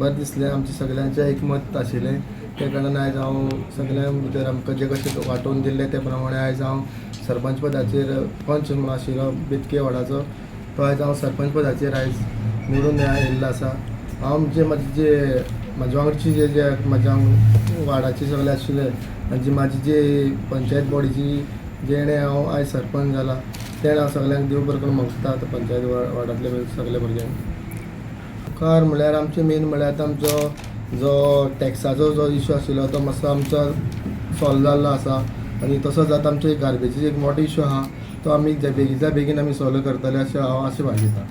बरें दिसलें. आमचे सगळ्यांचें एकमत आशिल्लें ते कारणान आयज हांव सगळ्यां भितर आमकां जे कशें वांटून दिल्लें ते प्रमाणे आयज हांव सरपंच पदाचेर पंच म्हूण आशिल्लो बेतके वाडाचो तो आयज हांव सरपंच पदाचेर आयज निवडून येयल्लो आसा. हांव म्हाजे वांगडची जे म्हाज्या वाडाचे सगळे आशिल्ले आनी म्हाजी जी पंचायत बॉडीची जेणे हांव आयज सरपंच जाला तेणें हांव सगळ्यांक देव बरें करून मागता पंचायत वाडांतले सगळे भुरग्यांक. मुखार म्हळ्यार आमचे मेन म्हळ्यार आतां आमचो जो टॅक्साचो जो इशू आशिल्लो तो मातसो आमचो सॉल्व जाल्लो आसा आनी तसोच आतां आमचे गार्बेजीचो एक मोठो इशू आहा तो आमी बेगीच्या बेगीन आमी सॉल्व करतले अशें हांव आशा बाळगिता.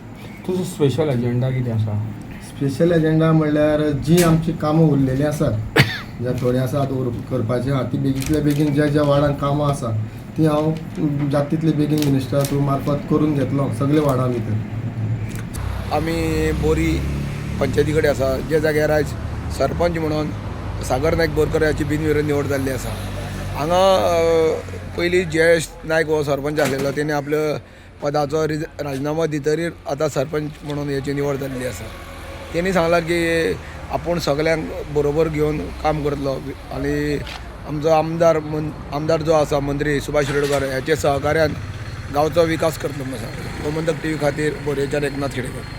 तुजो स्पेशल एजेंडा कितें आसा? स्पेशल एजेंडा म्हणल्यार जी आमची कामां उरलेलीं आसात जे थोडे आसात करपाचें आहा ती बेगींतल्या बेगीन ज्या वार्डान कामां आसा ती हांव जाता तितले बेगीन मिनिस्टरा थ्रू मार्फत करून घेतलो सगळे वार्डां भितर. आमी बोरी पंचायती कडेन आसा जे जाग्यार आयज सरपंच म्हणून सागर नायक बोरकर हाची बिनविरोध निवड जाल्ली आसा. हांगा पयलीं जयेश नायक हो सरपंच आसलेलो तेणे आपल्या पदाचो राजिनामो दितरी आतां सरपंच म्हणून हेची निवड जाल्ली आसा. तेणी सांगलां की आपूण सगळ्यांक बरोबर घेवन काम करतलो आनी आमचो आमदार जो आसा मंत्री सुभाष शिरोडकर ह्याच्या सहकार्यान गांवचो विकास करतलो म्हणून सांगला. गोमंतक TV खातीर बोरयेच्यान एकनाथ खेडेकर.